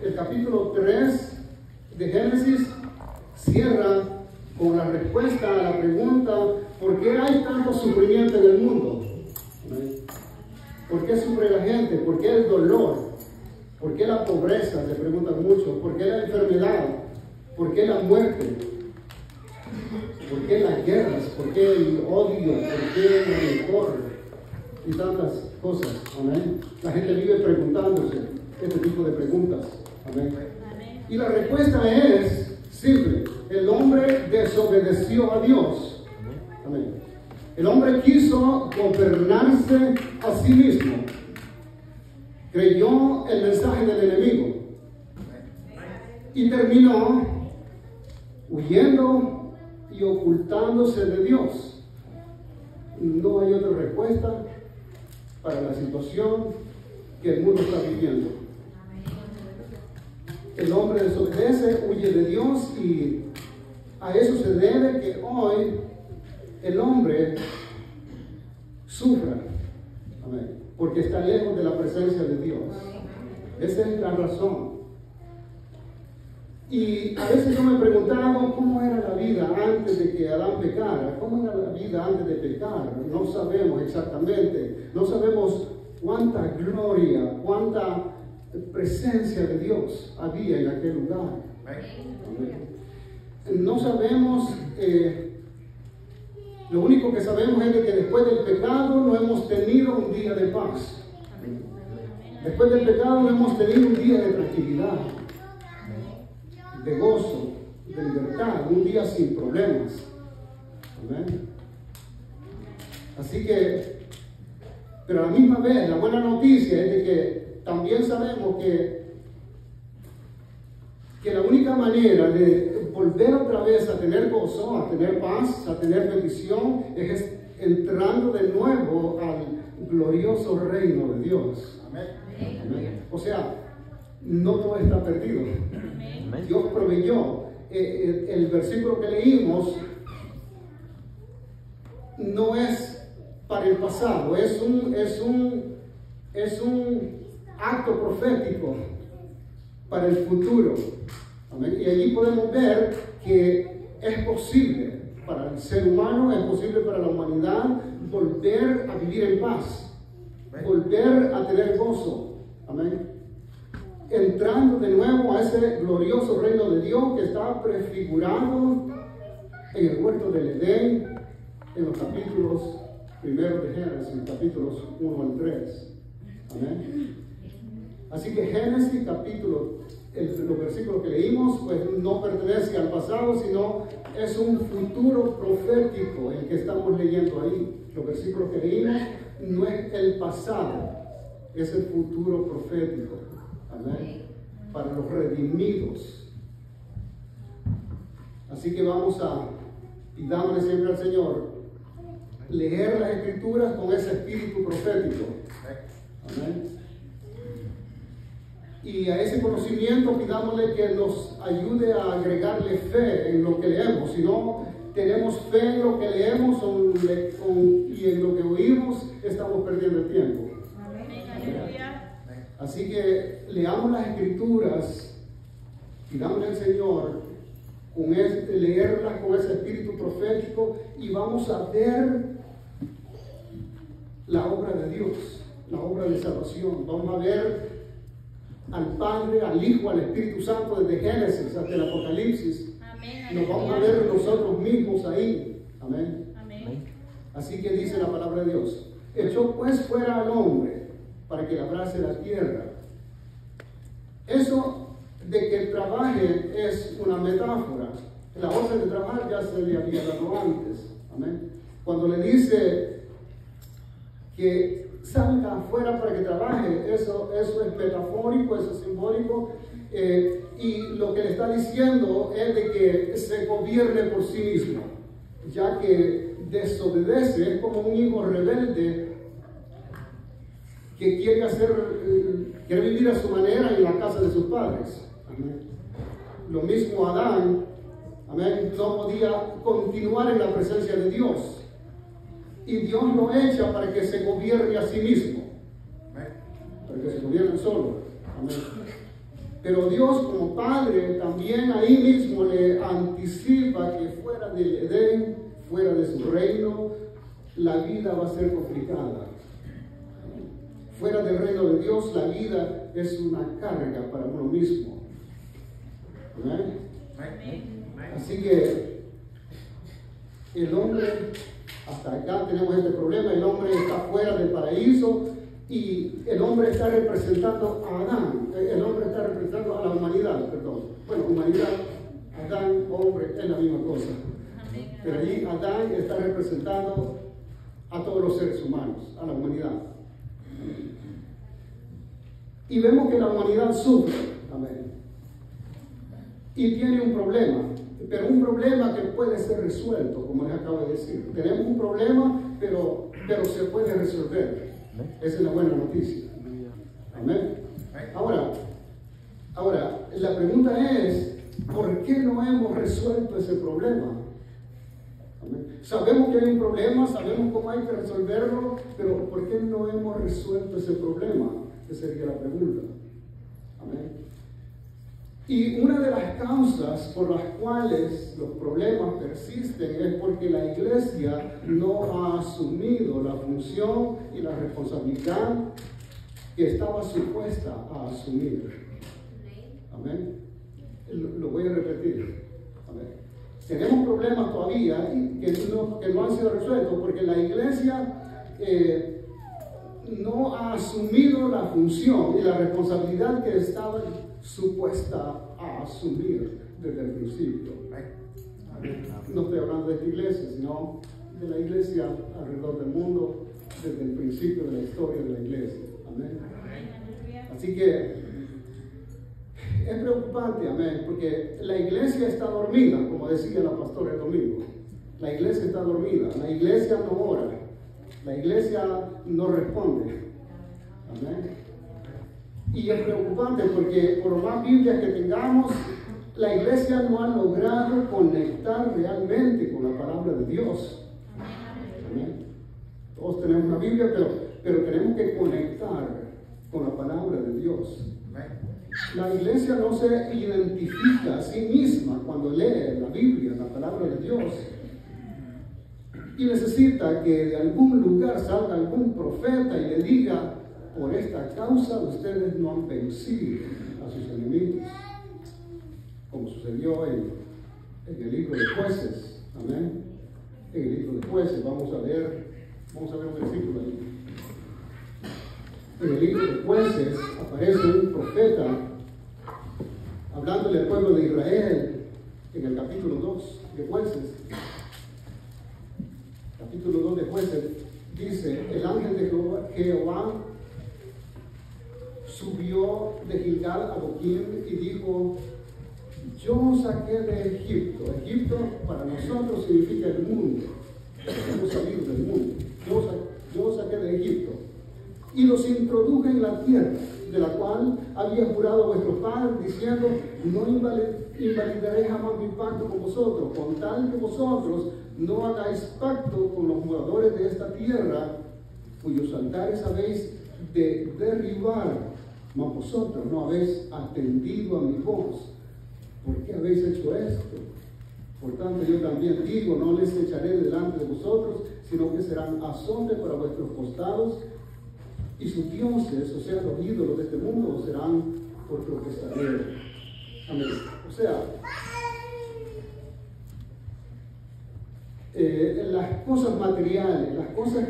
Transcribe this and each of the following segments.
el capítulo 3 de Génesis cierra con la respuesta a la pregunta: ¿por qué hay tanto sufrimiento en el mundo? ¿Por qué sufre la gente? ¿Por qué el dolor? ¿Por qué la pobreza? Se preguntan mucho. ¿Por qué la enfermedad? ¿Por qué la muerte? ¿Por qué las guerras? ¿Por qué el odio? ¿Por qué el rencor? Y tantas cosas. Amén. La gente vive preguntándose este tipo de preguntas. Amén. Y la respuesta es simple: el hombre desobedeció a Dios. Amén. El hombre quiso gobernarse a sí mismo. Creyó el mensaje del enemigo y terminó huyendo y ocultándose de Dios. No hay otra respuesta para la situación que el mundo está viviendo. El hombre desobedece, huye de Dios, y a eso se debe que hoy el hombre sufra. Amén. Porque está lejos de la presencia de Dios. Esa es la razón. Y a veces yo me he preguntado cómo era la vida antes de que Adán pecara. ¿Cómo era la vida antes de pecar? No sabemos exactamente. No sabemos cuánta gloria, cuánta presencia de Dios había en aquel lugar. No sabemos, lo único que sabemos es de que después del pecado no hemos tenido un día de paz. Después del pecado no hemos tenido un día de tranquilidad, de gozo, de libertad, un día sin problemas. Amén. Así que, pero a la misma vez, la buena noticia es de que también sabemos que la única manera de volver otra vez a tener gozo, a tener paz, a tener bendición, es entrando de nuevo al glorioso reino de Dios. Amén. Amén. O sea, no todo está perdido. Amén. Dios proveyó. El versículo que leímos no es para el pasado, es un acto profético para el futuro. Amén. Y allí podemos ver que es posible para el ser humano, es posible para la humanidad volver a vivir en paz, volver a tener gozo. Amén. Entrando de nuevo a ese glorioso reino de Dios que está prefigurado en el huerto del Edén, en los capítulos primeros de Génesis, capítulos 1 al 3. Amén. Así que Génesis capítulo, los versículos que leímos, pues no pertenece al pasado, sino es un futuro profético el que estamos leyendo ahí. Los versículos que leímos no es el pasado, es el futuro profético. Amén. Para los redimidos. Así que vamos a, pidámosle siempre al Señor, leer las Escrituras con ese espíritu profético. Amén. Y a ese conocimiento pidámosle que nos ayude a agregarle fe en lo que leemos. Si no tenemos fe en lo que leemos y en lo que oímos, estamos perdiendo el tiempo. Amén. Así que leamos las Escrituras, pidámosle al Señor leerlas con ese espíritu profético, y vamos a ver la obra de Dios, la obra de salvación. Vamos a ver al Padre, al Hijo, al Espíritu Santo desde Génesis hasta el Apocalipsis. Amén. Nos vamos a ver nosotros mismos ahí. Amén. Amén. Así que dice la palabra de Dios: echó pues fuera al hombre para que labrase la tierra. Eso de que trabaje es una metáfora. La orden de trabajar ya se le había dado antes. Amén. Cuando le dice que salga afuera para que trabaje, eso es metafórico, eso es simbólico, y lo que le está diciendo es de que se gobierne por sí mismo, ya que desobedece. Es como un hijo rebelde que quiere vivir a su manera en la casa de sus padres. Amén. Lo mismo Adán, amén, no podía continuar en la presencia de Dios, y Dios lo echa para que se gobierne a sí mismo, para que se gobierne solo. Amén. Pero Dios como Padre también ahí mismo le anticipa que fuera del Edén, fuera de su reino, la vida va a ser complicada. Fuera del reino de Dios, la vida es una carga para uno mismo. ¿Amén? Así que el hombre, hasta acá tenemos este problema, el hombre está fuera del paraíso y el hombre está representando a Adán, el hombre está representando a la humanidad, perdón. Bueno, humanidad, Adán, hombre, es la misma cosa. Pero allí Adán está representando a todos los seres humanos, a la humanidad. Y vemos que la humanidad sufre, amén. Y tiene un problema, pero un problema que puede ser resuelto, como les acabo de decir. Tenemos un problema, pero se puede resolver. Esa es la buena noticia. Amén. Ahora, la pregunta es, ¿por qué no hemos resuelto ese problema? Amén. Sabemos que hay un problema, sabemos cómo hay que resolverlo, pero ¿por qué no hemos resuelto ese problema? Esa sería la pregunta. Amén. Y una de las causas por las cuales los problemas persisten es porque la iglesia no ha asumido la función y la responsabilidad que estaba supuesta a asumir. Amén. Lo voy a repetir. Amén. Tenemos problemas todavía que no han sido resueltos porque la iglesia no ha asumido la función y la responsabilidad que estaba supuesta a asumir desde el principio. No estoy hablando de esta iglesia, sino de la iglesia alrededor del mundo desde el principio de la historia de la iglesia. Amén. Así que es preocupante, amén, porque la iglesia está dormida, como decía la pastora el domingo. La iglesia está dormida, la iglesia no ora, la iglesia no responde. Amén. Y es preocupante porque por más Biblias que tengamos, la iglesia no ha logrado conectar realmente con la palabra de Dios. Amén. Todos tenemos una Biblia, pero tenemos que conectar con la palabra de Dios. La iglesia no se identifica a sí misma cuando lee la Biblia, la palabra de Dios. Y necesita que de algún lugar salga algún profeta y le diga: por esta causa ustedes no han vencido a sus enemigos, como sucedió en el libro de Jueces. Amén. En el libro de Jueces vamos a ver un versículo ahí. En el libro de Jueces aparece un profeta hablándole al pueblo de Israel en el capítulo 2 de Jueces. Capítulo 2 de Jueces dice: el ángel de Jehová subió de Gilgal a Boquim y dijo: yo os saqué de Egipto. Egipto para nosotros significa el mundo. Hemos salido del mundo. Yo os saqué de Egipto y los introduje en la tierra de la cual había jurado vuestro padre, diciendo: no invalidaré jamás mi pacto con vosotros, con tal que vosotros no hagáis pacto con los moradores de esta tierra, cuyos altares habéis de derribar. Mas vosotros no habéis atendido a mi voz. ¿Por qué habéis hecho esto? Por tanto, yo también digo: no les echaré delante de vosotros, sino que serán azote para vuestros costados, y sus dioses, o sea, los ídolos de este mundo, serán por tropezadero. Amén. O sea, las cosas materiales, las cosas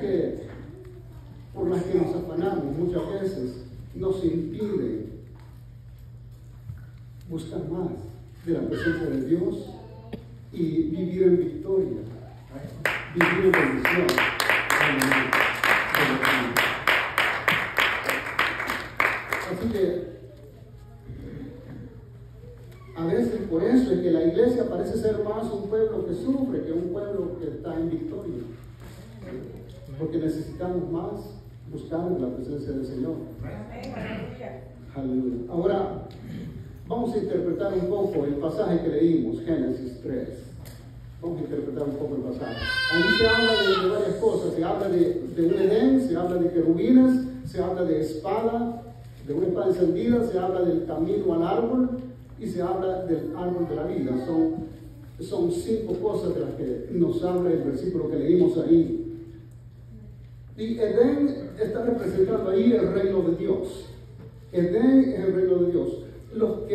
por las que nos afanamos muchas veces, nos impiden buscar más de la presencia de Dios y vivir en victoria, vivir en bendición. Así que a veces por eso es que la iglesia parece ser más un pueblo que sufre que un pueblo que está en victoria, porque necesitamos más buscar la presencia del Señor. Aleluya. Ahora vamos a interpretar un poco el pasaje que leímos, Génesis 3. Vamos a interpretar un poco el pasaje. Ahí se habla de varias cosas. Se habla de un Edén, se habla de querubines, se habla de espada, De una espada encendida se habla del camino al árbol y se habla del árbol de la vida. Son 5 cosas de las que nos habla el versículo que leímos ahí. Y Edén está representando ahí el reino de Dios. Edén es el reino de Dios. Los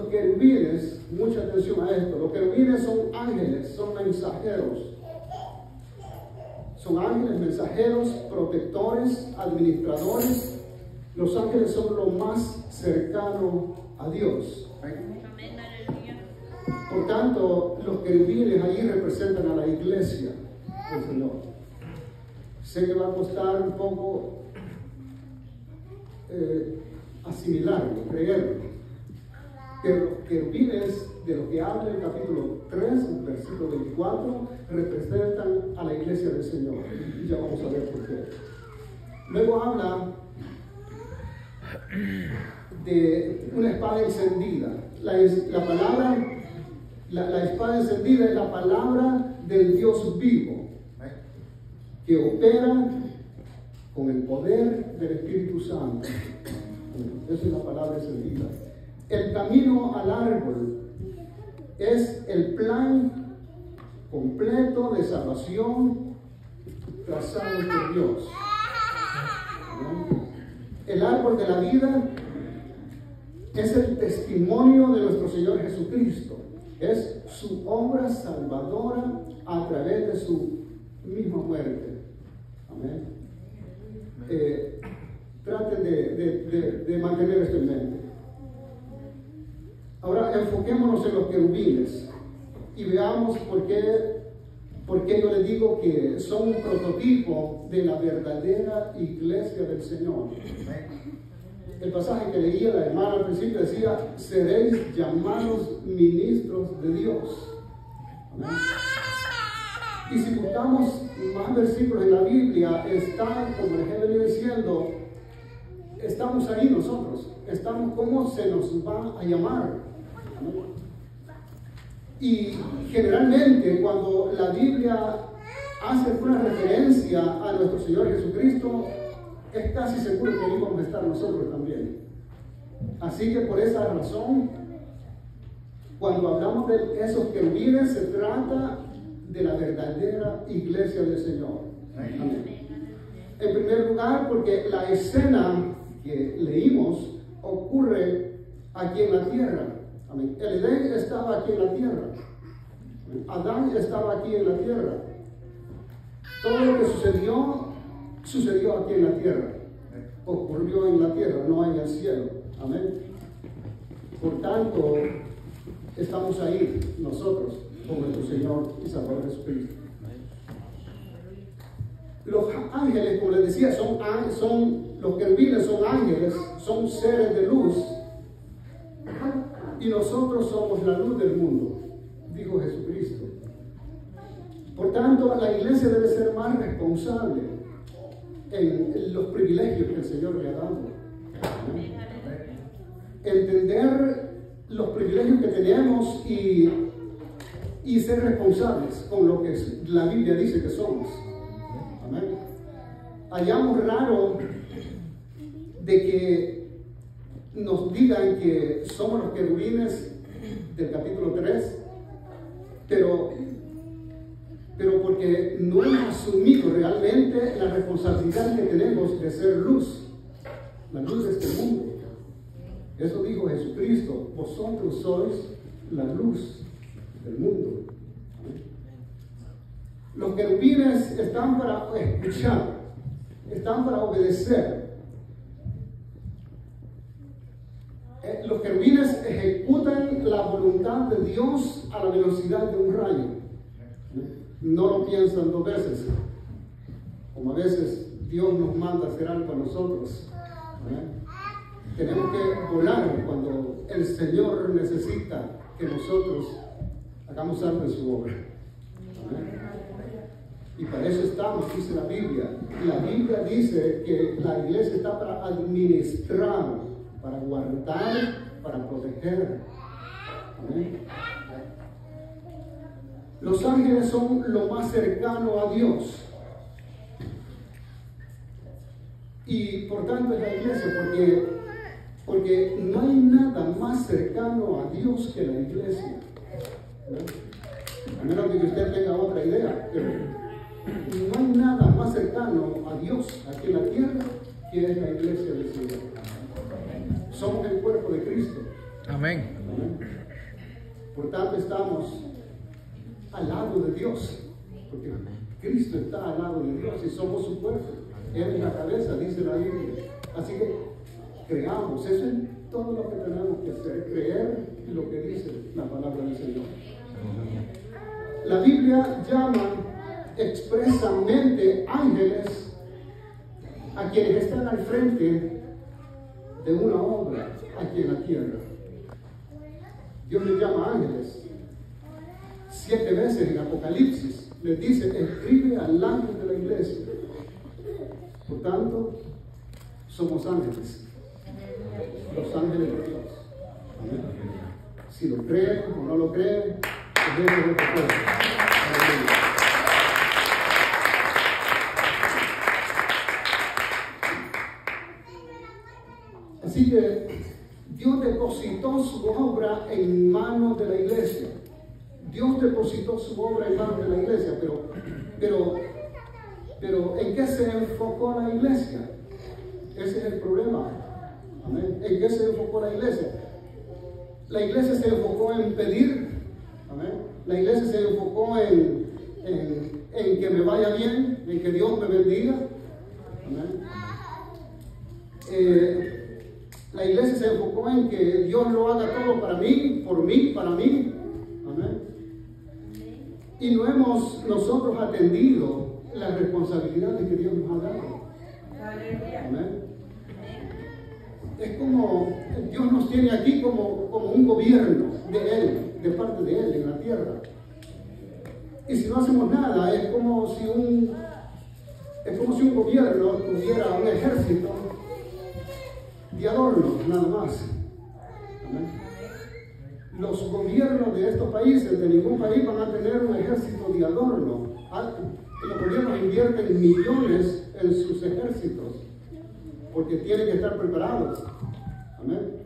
querubines, mucha atención a esto, los querubines son ángeles, son mensajeros. Son ángeles, mensajeros, protectores, administradores. Los ángeles son lo más cercano a Dios. Por tanto, los querubines allí representan a la iglesia del Señor. Sé que va a costar un poco asimilarlo, creerlo. Pero los querubines, de lo que habla el capítulo 3, versículo 24, representan a la iglesia del Señor. Y ya vamos a ver por qué. Luego habla de una espada encendida. La espada encendida es la palabra del Dios vivo, que opera con el poder del Espíritu Santo. Esa es la palabra encendida. El camino al árbol es el plan completo de salvación trazado por Dios. El árbol de la vida es el testimonio de nuestro Señor Jesucristo. Es su obra salvadora a través de su misma muerte. Amén. Traten de mantener esto en mente. Ahora enfoquémonos en los querubines y veamos por qué yo les digo que son un prototipo de la verdadera iglesia del Señor. El pasaje que leía la hermana al principio decía: seréis llamados ministros de Dios. Amén. Y si buscamos más versículos en la Biblia, está, como les he venido diciendo, estamos ahí nosotros. Estamos como se nos va a llamar. Y generalmente cuando la Biblia hace una referencia a nuestro Señor Jesucristo, es casi seguro que ahí vamos a estar nosotros también. Así que por esa razón, cuando hablamos de esos querubines, se trata de la verdadera iglesia del Señor. Amén. En primer lugar, porque la escena que leímos ocurre aquí en la tierra. Amén. El Edén estaba aquí en la tierra. Adán estaba aquí en la tierra. Todo lo que sucedió aquí en la tierra. Ocurrió en la tierra, no en el cielo. Amén. Por tanto, estamos ahí nosotros con nuestro Señor y Salvador Jesucristo. Los ángeles, como les decía, los querubines son ángeles, son seres de luz. Y nosotros somos la luz del mundo, dijo Jesucristo. Por tanto, la iglesia debe ser más responsable en los privilegios que el Señor le ha dado. Entender los privilegios que tenemos y ser responsables con lo que la Biblia dice que somos. Amén. Hallamos raro de que nos digan que somos los querubines del capítulo 3, pero porque no hemos asumido realmente la responsabilidad que tenemos de ser luz, la luz de este mundo. Eso dijo Jesucristo: vosotros sois la luz del mundo. Los querubines están para escuchar, están para obedecer. Los querubines ejecutan la voluntad de Dios a la velocidad de un rayo. No lo piensan 2 veces, como a veces Dios nos manda a hacer algo a nosotros. Tenemos que volar cuando el Señor necesita que nosotros hagamos algo en su obra. Y para eso estamos, dice la Biblia. La Biblia dice que la iglesia está para administrar, para guardar, para proteger. ¿Amén? Los ángeles son lo más cercano a Dios. Y por tanto es la iglesia, porque no hay nada más cercano a Dios que la iglesia. ¿No? A menos que usted tenga otra idea, pero no hay nada más cercano a Dios aquí en la tierra que es la iglesia del Señor. Somos el cuerpo de Cristo. Amén. Amén. Por tanto estamos al lado de Dios, porque Cristo está al lado de Dios y somos su cuerpo. Él es la cabeza, dice la Biblia. Así que creamos, eso es todo lo que tenemos que hacer, creer lo que dice la palabra del Señor. La Biblia llama expresamente ángeles a quienes están al frente de una obra aquí en la tierra. Dios les llama ángeles. 7 veces en Apocalipsis les dice: escribe al ángel de la iglesia. Por tanto, somos ángeles, los ángeles de Dios. Amén. Si lo creen o no lo creen, es lo que puede. Así que Dios depositó su obra en manos de la iglesia. Dios depositó su obra en manos de la iglesia, pero ¿en qué se enfocó la iglesia? Ese es el problema. ¿Amén? ¿En qué se enfocó la iglesia? La iglesia se enfocó en pedir. ¿Amén? La iglesia se enfocó en que me vaya bien, en que Dios me bendiga. ¿Amén? La iglesia se enfocó en que Dios lo haga todo para mí, por mí, para mí. Amén. Y no hemos nosotros atendido las responsabilidades que Dios nos ha dado. Amén. Es como Dios nos tiene aquí como un gobierno de Él, de parte de Él en la tierra. Y si no hacemos nada, es como si un gobierno tuviera un ejército de adornos, nada más. Amén. Los gobiernos de estos países, de ningún país, van a tener un ejército de adorno. Los gobiernos invierten millones en sus ejércitos porque tienen que estar preparados. Amén.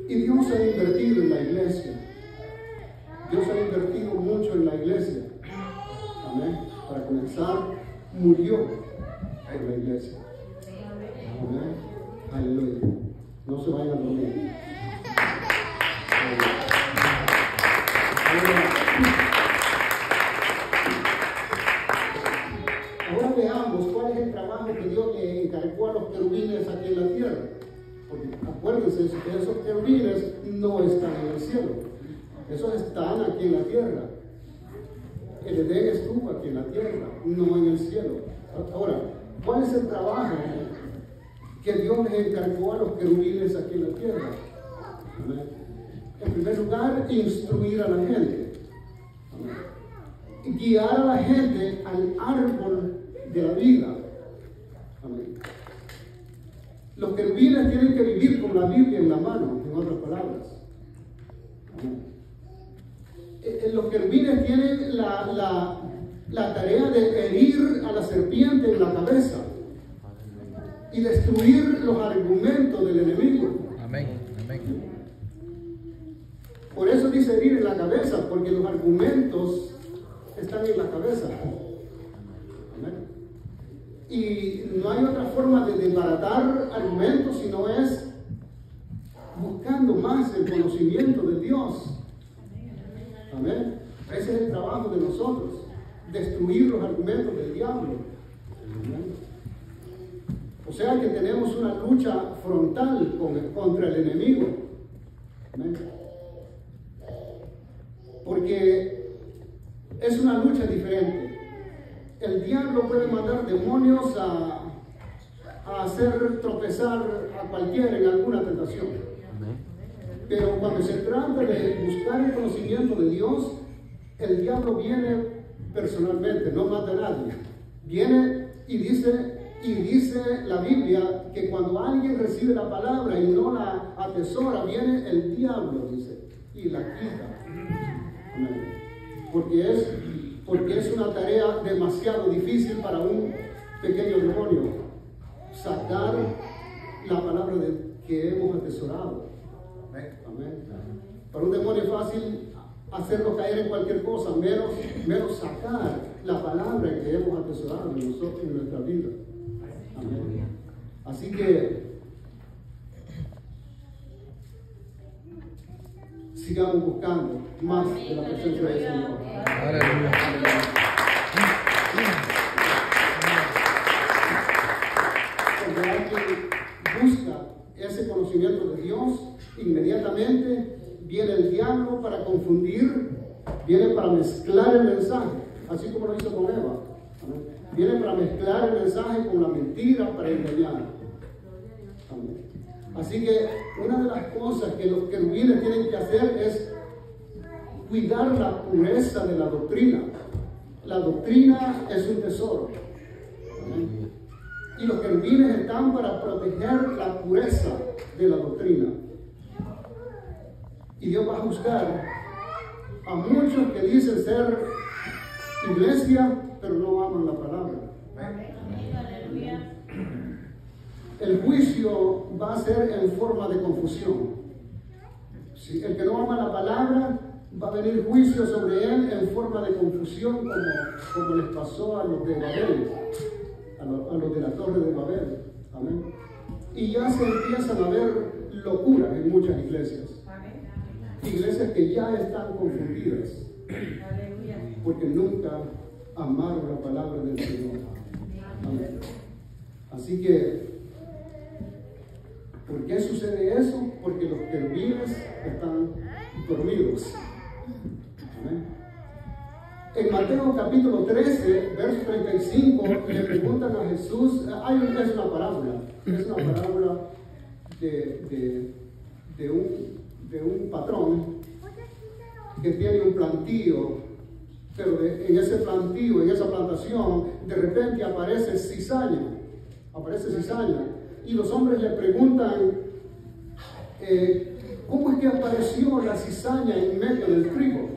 Y Dios ha invertido en la iglesia. Dios ha invertido mucho en la iglesia. Amén. Para comenzar, murió por la iglesia. Amén. Aleluya. No se vayan a dormir. Ahora veamos cuál es el trabajo que Dios le encargó a los querubines aquí en la tierra. Porque acuérdense que esos querubines no están en el cielo. Esos están aquí en la tierra. El Edén estuvo aquí en la tierra, no en el cielo. Ahora, ¿cuál es el trabajo que Dios les encargó a los querubines aquí en la tierra? Amén. En primer lugar, instruir a la gente. Amén. Guiar a la gente al árbol de la vida. Amén. Los querubines tienen que vivir con la Biblia en la mano, en otras palabras. Amén. Los querubines tienen la tarea de herir a la serpiente en la cabeza y destruir los argumentos del enemigo. Amén. Amén. Por eso dice herir en la cabeza, porque los argumentos están en la cabeza. Amén. Y no hay otra forma de desbaratar argumentos si no es buscando más el conocimiento de Dios. Amén. Ese es el trabajo de nosotros, destruir los argumentos del diablo. Amén. O sea que tenemos una lucha frontal contra el enemigo. Amén. Porque es una lucha diferente. El diablo puede mandar demonios a hacer tropezar a cualquiera en alguna tentación. Pero cuando se trata de buscar el conocimiento de Dios, el diablo viene personalmente, no mata a nadie. Viene y dice la Biblia que cuando alguien recibe la palabra y no la atesora, viene el diablo, dice, y la quita. Amén. Porque es una tarea demasiado difícil para un pequeño demonio. sacar la palabra que hemos atesorado. Amén. Para un demonio es fácil hacerlo caer en cualquier cosa, menos sacar la palabra que hemos atesorado en nosotros, en nuestra vida. Amén. Así que sigamos buscando más de la presencia del Señor. Aleluya. Cuando alguien busca ese conocimiento de Dios, inmediatamente viene el diablo para confundir, viene para mezclar el mensaje, así como lo hizo con Eva. Amén. Viene para mezclar el mensaje con la mentira, para engañar. Amén. Así que una de las cosas que los querubines tienen que hacer es cuidar la pureza de la doctrina. La doctrina es un tesoro. Amén. Y los querubines están para proteger la pureza de la doctrina. Y Dios va a juzgar a muchos que dicen ser iglesia, pero no aman la palabra. El juicio va a ser en forma de confusión. Si el que no ama la palabra, va a venir juicio sobre él en forma de confusión, como les pasó a los de Babel, a los de la Torre de Babel. Amén. Y ya se empiezan a ver locuras en muchas iglesias. Iglesias que ya están confundidas porque nunca amaron la palabra del Señor. Amén. Así que, ¿por qué sucede eso? Porque los querubines están dormidos. Amén. En Mateo capítulo 13, verso 35, le preguntan a Jesús, es una parábola de un patrón que tiene un plantío, pero en ese plantío, en esa plantación, de repente aparece cizaña, y los hombres le preguntan, ¿cómo es que apareció la cizaña en medio del trigo?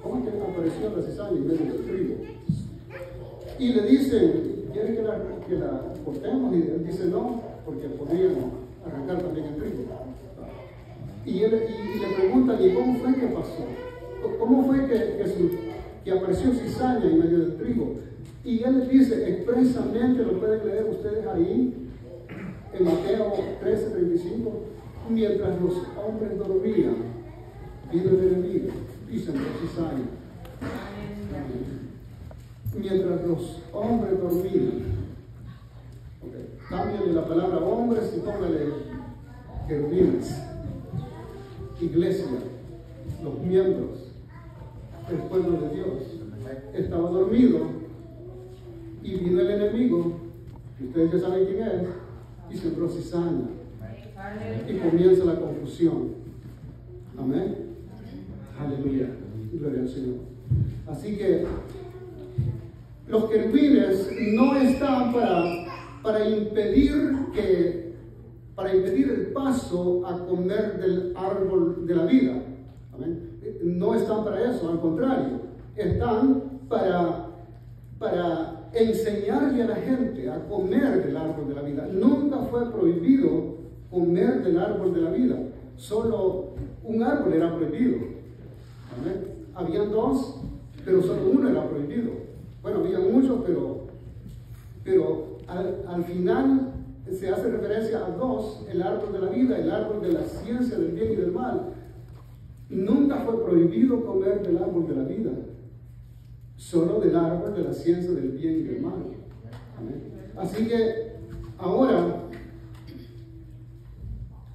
¿Cómo es que apareció la cizaña en medio del trigo? Y le dicen, ¿quieren que la cortemos? Y él dice, no, porque podríamos arrancar también el trigo. Y le preguntan, ¿y cómo fue que pasó? ¿Cómo fue que apareció cizaña en medio del trigo? Y él les dice, expresamente, lo pueden leer ustedes ahí, en Mateo 13:35, mientras los hombres dormían, vino el enemigo y sembró cizaña. Mientras los hombres dormían. Okay. Cámbiale la palabra hombres y póngale querubines. Iglesia, los miembros, el pueblo de Dios, estaba dormido y vino el enemigo, que ustedes ya saben quién es, y sembró cizaña. Y comienza la confusión. Amén. Aleluya. Gloria al Señor. Así que los querubines no están para impedir el paso a comer del árbol de la vida. Amén. No están para eso, al contrario, están para enseñarle a la gente a comer del árbol de la vida. Nunca fue prohibido comer del árbol de la vida, solo un árbol era prohibido. Amén. Habían dos, pero solo uno era prohibido. Bueno, había muchos, pero al final se hace referencia a dos: el árbol de la vida, el árbol de la ciencia del bien y del mal. Nunca fue prohibido comer del árbol de la vida, solo del árbol de la ciencia del bien y del mal. Amén. Así que ahora,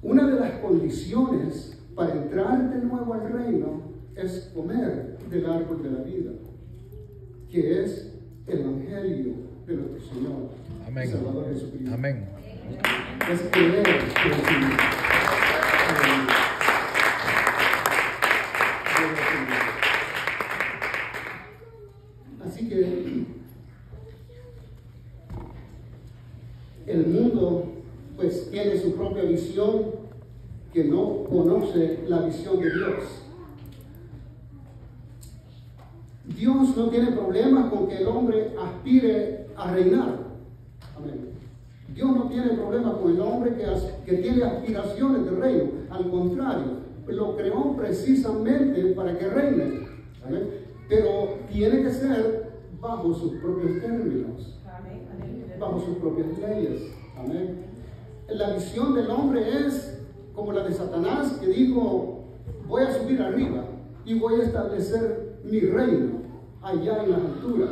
una de las condiciones para entrar de nuevo al reino es comer del árbol de la vida, que es el Evangelio de nuestro Señor. Amén. Salvador Jesucristo. Amén. Es creer que el Señor. Así que el mundo pues tiene su propia visión, que no conoce la visión de Dios. Dios no tiene problemas con que el hombre aspire a reinar. Amén. Dios no tiene problema con el hombre que tiene aspiraciones de reino. Al contrario, lo creó precisamente para que reine. Amén. Pero tiene que ser bajo sus propios términos, bajo sus propias leyes. Amén. La visión del hombre es como la de Satanás, que dijo: voy a subir arriba y voy a establecer mi reino allá en las alturas.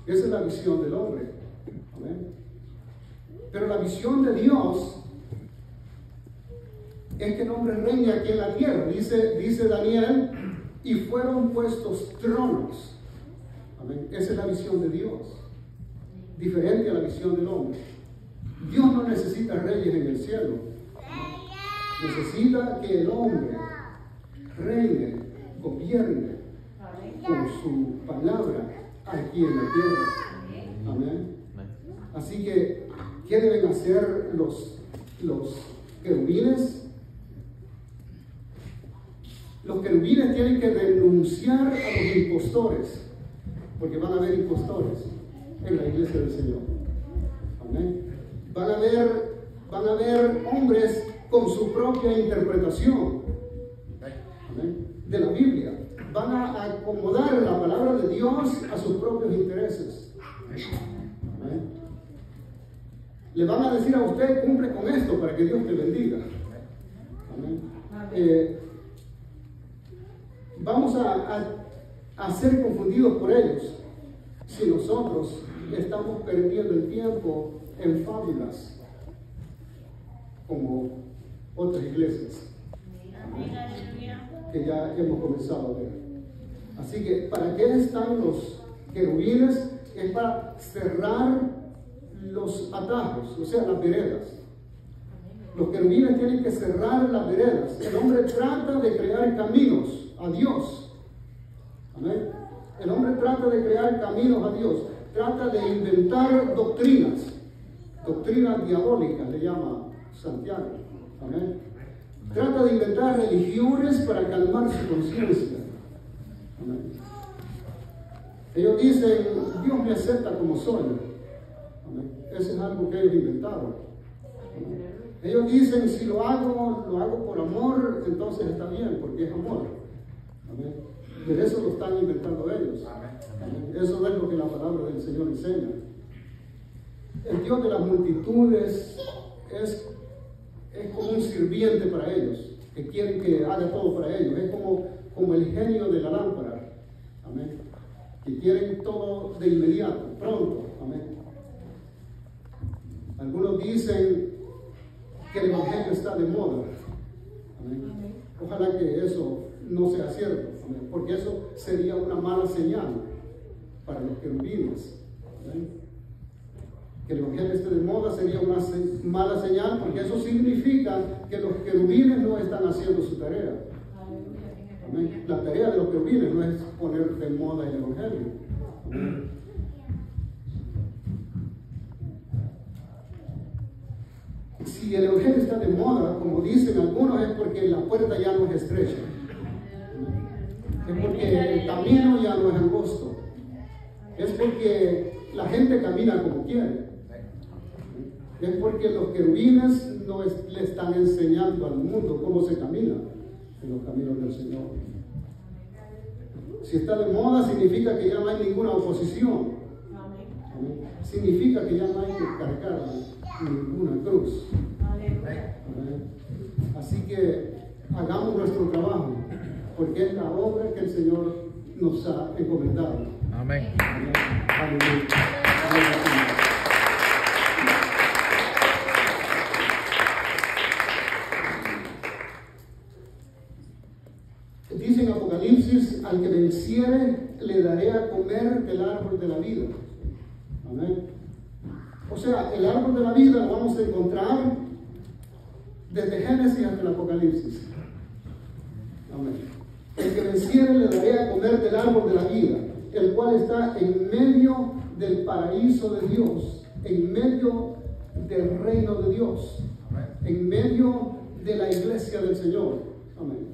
Esa es la visión del hombre. Amén. Pero la visión de Dios es que el hombre reine aquí en la tierra. Dice Daniel: y fueron puestos tronos. Amén. Esa es la visión de Dios, diferente a la visión del hombre. Dios no necesita reyes en el cielo. Necesita que el hombre reine, gobierne con su palabra aquí en la tierra. Amén. Así que, ¿qué deben hacer los querubines? Los querubines tienen que denunciar a los impostores, porque van a haber impostores en la iglesia del Señor. Amén. Van a haber hombres con su propia interpretación, amén, de la Biblia. Van a acomodar la palabra de Dios a sus propios intereses. Amén. Le van a decir a usted: cumple con esto para que Dios te bendiga. Amén. Vamos a ser confundidos por ellos si nosotros estamos perdiendo el tiempo en fábulas como otras iglesias que ya hemos comenzado a ver. Así que, ¿para qué están los querubines? Es para cerrar los atajos, o sea, las veredas. Los querubines tienen que cerrar las veredas. El hombre trata de crear caminos a Dios. Amén. El hombre trata de crear caminos a Dios. Trata de inventar doctrinas diabólicas, le llama Santiago. Amén. Trata de inventar religiones para calmar su conciencia. Amén. Ellos dicen: Dios me acepta como soy. Amén. Eso es algo que ellos inventaron. Amén. Ellos dicen: si lo hago por amor, entonces está bien, porque es amor. Amén. Pero eso lo están inventando ellos. Amén. Eso es lo que la palabra del Señor enseña. El Dios de las multitudes es como un sirviente para ellos, que quieren que haga todo para ellos. Es como el genio de la lámpara. Amén. Que quieren todo de inmediato, pronto. Amén. Algunos dicen que el evangelio está de moda. Amén. Ojalá que eso no sea cierto. Amén. Porque eso sería una mala señal para los querubines. Amén. Que el evangelio esté de moda sería una mala señal, porque eso significa que los querubines no están haciendo su tarea. Amén. La tarea de los querubines no es poner de moda el evangelio. Amén. Si el evangelio está de moda, como dicen algunos, es porque la puerta ya no es estrecha. Es porque el camino ya no es angosto. Es porque la gente camina como quiere. Es porque los querubines no le están enseñando al mundo cómo se camina en los caminos del Señor. Si está de moda, significa que ya no hay ninguna oposición. Amén. Significa que ya no hay que cargar ninguna cruz. Amén. Así que hagamos nuestro trabajo, porque es la obra que el Señor nos ha encomendado. Amén. Amén. Aleluya. Dice en Apocalipsis: al que venciere le daré a comer del árbol de la vida. Amén. O sea, el árbol de la vida lo vamos a encontrar desde Génesis hasta el Apocalipsis. Amén. El que venciere le daré a comer del árbol de la vida, el cual está en medio del paraíso de Dios, en medio del reino de Dios, en medio de la iglesia del Señor. Amén.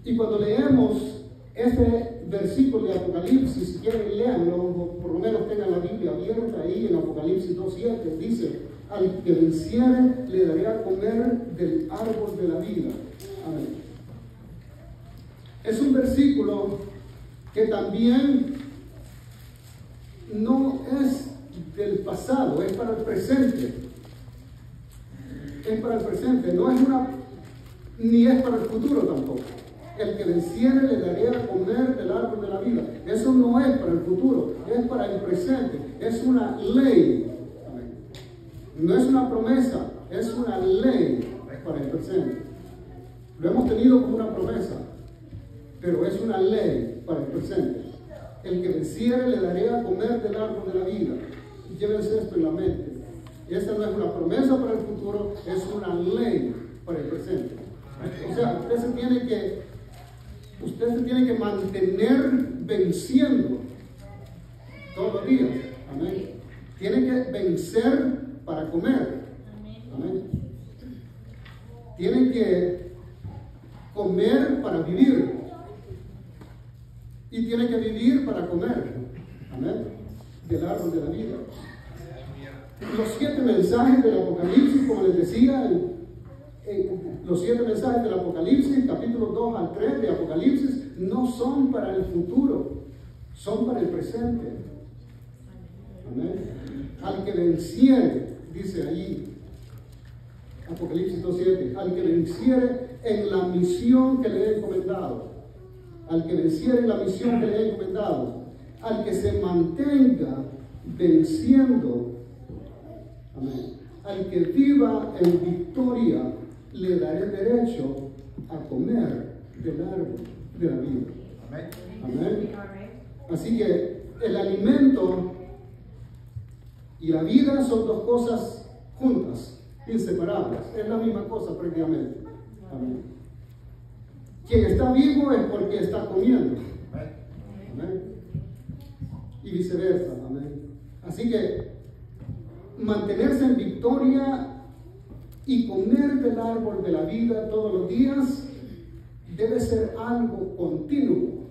Y cuando leemos Este versículo de Apocalipsis, si quieren leanlo, o por lo menos tengan la Biblia abierta ahí en Apocalipsis 2:7, dice: al que venciere le daré a comer del árbol de la vida. Amén. Es un versículo que también no es del pasado, es para el presente. Es para el presente, no es ni es para el futuro tampoco. El que venciere le daré a comer del árbol de la vida. Eso no es para el futuro, es para el presente. Es una ley. Amén. No es una promesa, es una ley para el presente. Lo hemos tenido como una promesa, pero es una ley para el presente. El que venciere le daré a comer del árbol de la vida. Llévense esto en la mente. Esta no es una promesa para el futuro, es una ley para el presente. O sea, usted se tiene que mantener venciendo todos los días. Amén. Tiene que vencer para comer. Amén. Tiene que comer para vivir. Y tiene que vivir para comer. Amén. Del árbol de la vida. Los 7 mensajes del Apocalipsis, como les decía, los 7 mensajes del Apocalipsis, capítulos 2 al 3 de Apocalipsis, no son para el futuro, son para el presente. Amén. Al que venciere, dice allí, Apocalipsis 2:7, al que venciere en la misión que le he encomendado, al que venciere en la misión que le he encomendado, al que se mantenga venciendo, amén, al que viva en victoria, le daré derecho a comer del árbol de la vida. Amén. Amén. Así que el alimento y la vida son dos cosas juntas, inseparables. Es la misma cosa prácticamente. Amén. Quien está vivo es porque está comiendo. Amén. Y viceversa. Amén. Así que mantenerse en victoria y comer del árbol de la vida todos los días debe ser algo continuo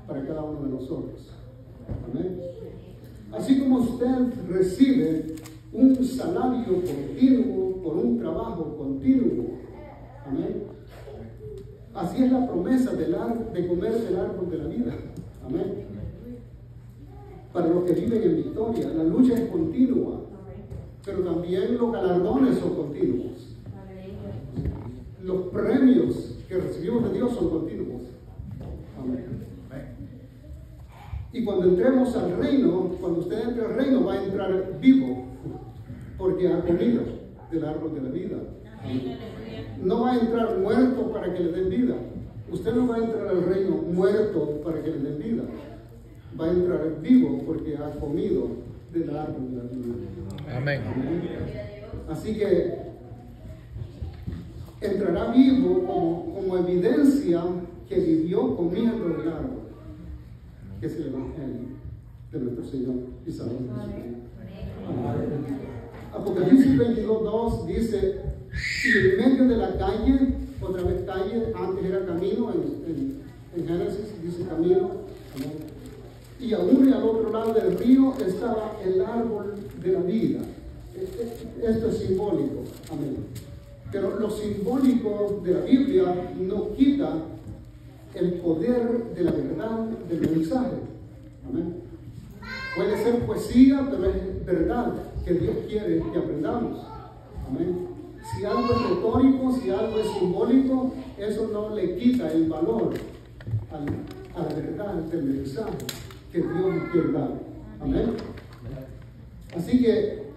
para cada uno de nosotros. Amén. Así como usted recibe un salario continuo por un trabajo continuo. Amén. Así es la promesa de comer del árbol de la vida. Amén. Para los que viven en victoria, la lucha es continua, pero también los galardones son continuos. Los premios que recibimos de Dios son continuos. Amén. Y cuando entremos al reino, cuando usted entre al reino, va a entrar vivo, porque ha comido del árbol de la vida. Amén. No va a entrar muerto para que le den vida. Usted no va a entrar al reino muerto para que le den vida. Va a entrar vivo porque ha comido del árbol de la vida. Amén. Amén. Así que entrará vivo como evidencia que vivió comiendo del árbol, que es el Evangelio de nuestro Señor y Salvador Jesucristo. Apocalipsis 22:2 dice: y en medio de la calle, otra vez calle, antes era camino, en Génesis dice camino, y aún al otro lado del río estaba el árbol de la vida. Esto es simbólico, amén. Pero lo simbólico de la Biblia no quita el poder de la verdad del mensaje, amén. Puede ser poesía, pero es verdad que Dios quiere que aprendamos, amén. Si algo es retórico, si algo es simbólico, eso no le quita el valor a la verdad del mensaje que Dios nos quiere dar. Amén. Así que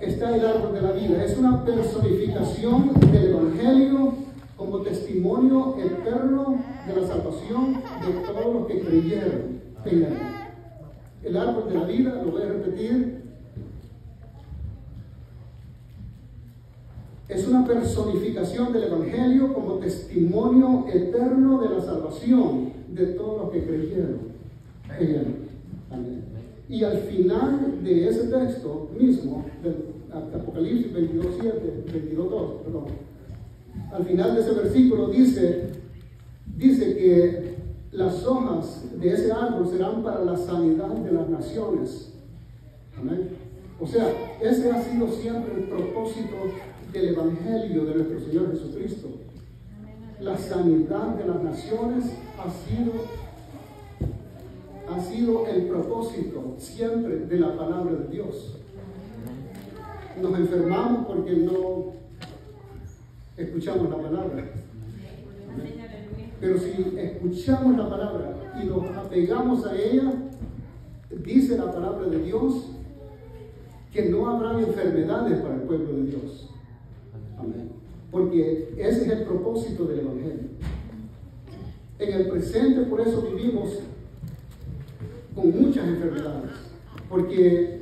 está el árbol de la vida. Es una personificación del Evangelio como testimonio eterno de la salvación de todos los que creyeron en él. El árbol de la vida, lo voy a repetir, es una personificación del Evangelio como testimonio eterno de la salvación de todos los que creyeron en él. Amén. Y al final de ese texto mismo, del Apocalipsis 22:2, al final de ese versículo dice que las hojas de ese árbol serán para la sanidad de las naciones. Amén. O sea, ese ha sido siempre el propósito del Evangelio de nuestro Señor Jesucristo. La sanidad de las naciones ha sido el propósito siempre de la palabra de Dios. Nos enfermamos porque no escuchamos la palabra. Pero si escuchamos la palabra y nos apegamos a ella, dice la palabra de Dios que no habrá enfermedades para el pueblo de Dios. Amén. Porque ese es el propósito del Evangelio. En el presente, por eso vivimos con muchas enfermedades. Porque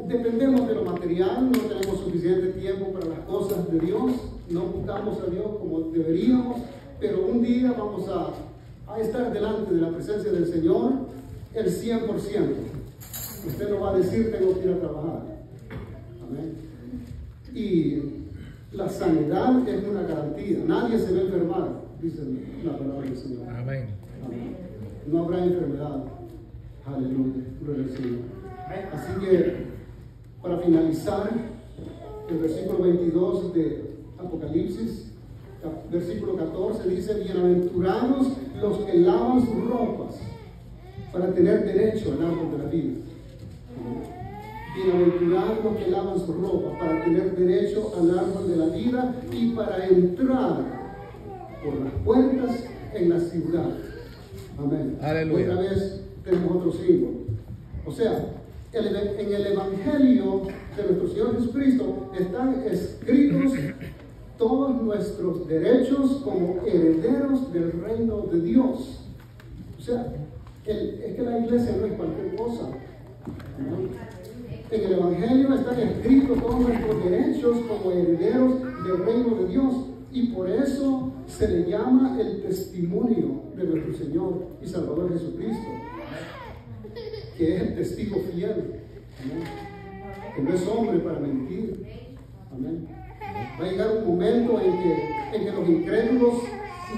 dependemos de lo material, no tenemos suficiente tiempo para las cosas de Dios, no buscamos a Dios como deberíamos, pero un día vamos a estar delante de la presencia del Señor el 100%. Usted no va a decir tengo que ir a trabajar. Amén. Y la sanidad es una garantía. Nadie se va a enfermar, dice la palabra del Señor. Amén. Amén. No habrá enfermedad. Aleluya. Gloria al Señor. Así que, para finalizar, el versículo 22 de Apocalipsis, versículo 14, dice: bienaventurados los que lavan sus ropas para tener derecho al árbol de la vida. Bienaventurados los que lavan sus ropas para tener derecho al árbol de la vida y para entrar por las puertas en la ciudad. Amén. Aleluya. Otra vez tenemos otro símbolo. O sea, en el Evangelio de nuestro Señor Jesucristo están escritos todos nuestros derechos como herederos del reino de Dios. O sea, es que la iglesia no es cualquier cosa, ¿no? En el Evangelio están escritos todos nuestros derechos como herederos del reino de Dios, y por eso se le llama el testimonio de nuestro Señor y Salvador Jesucristo, que es el testigo fiel, ¿amén? Que no es hombre para mentir. Amén. Va a llegar un momento en que los incrédulos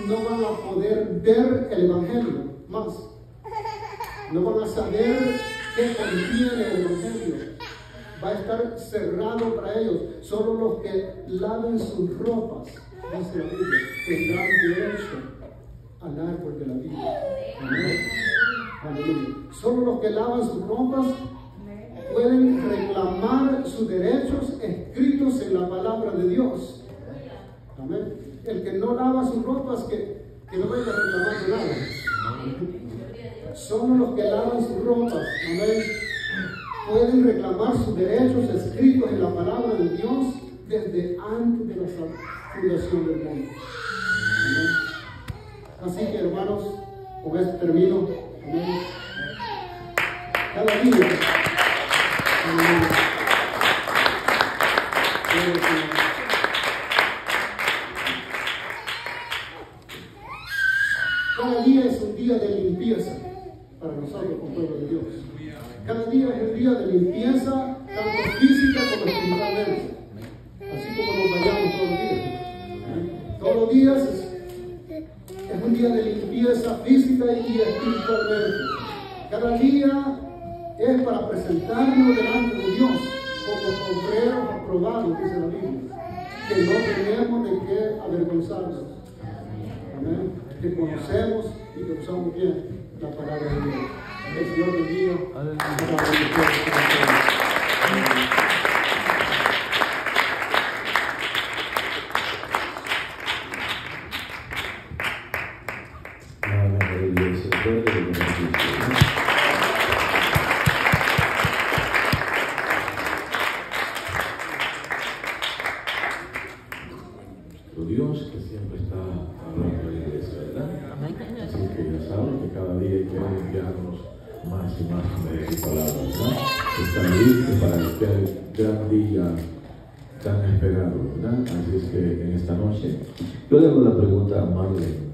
no van a poder ver el Evangelio más. No van a saber qué contiene el Evangelio. Va a estar cerrado para ellos. Solo los que laven sus ropas, dice la Biblia, tendrán derecho al árbol de la vida. Amén. Aleluya. Solo los que lavan sus ropas pueden reclamar sus derechos escritos en la palabra de Dios. Amén. El que no lava sus ropas, que no vaya a reclamar nada. Solo los que lavan sus ropas, amén, pueden reclamar sus derechos escritos en la palabra de Dios desde antes de la fundación del mundo. Amén. Así que, hermanos, con esto termino. Amén. Cada día. Amén. Cada día es un día de limpieza para nosotros como pueblo de Dios. Cada día es el día de limpieza, tanto física como espiritualmente. Así como nos bañamos todos los días. Todos los días es un día de limpieza física y espiritualmente. Cada día es para presentarnos delante de Dios como obreros aprobados, dice la Biblia, que no tenemos de qué avergonzarnos. Amén. Que conocemos y que usamos bien la palabra de Dios. El Señor bendiga. Dios que siempre está hablando de la iglesia, ¿verdad? Así que ya saben que cada día hay que enviarnos más y más de su palabra, ¿verdad? Está listo para el gran día tan esperado, ¿verdad? Así es que en esta noche yo le hago la pregunta a Marley.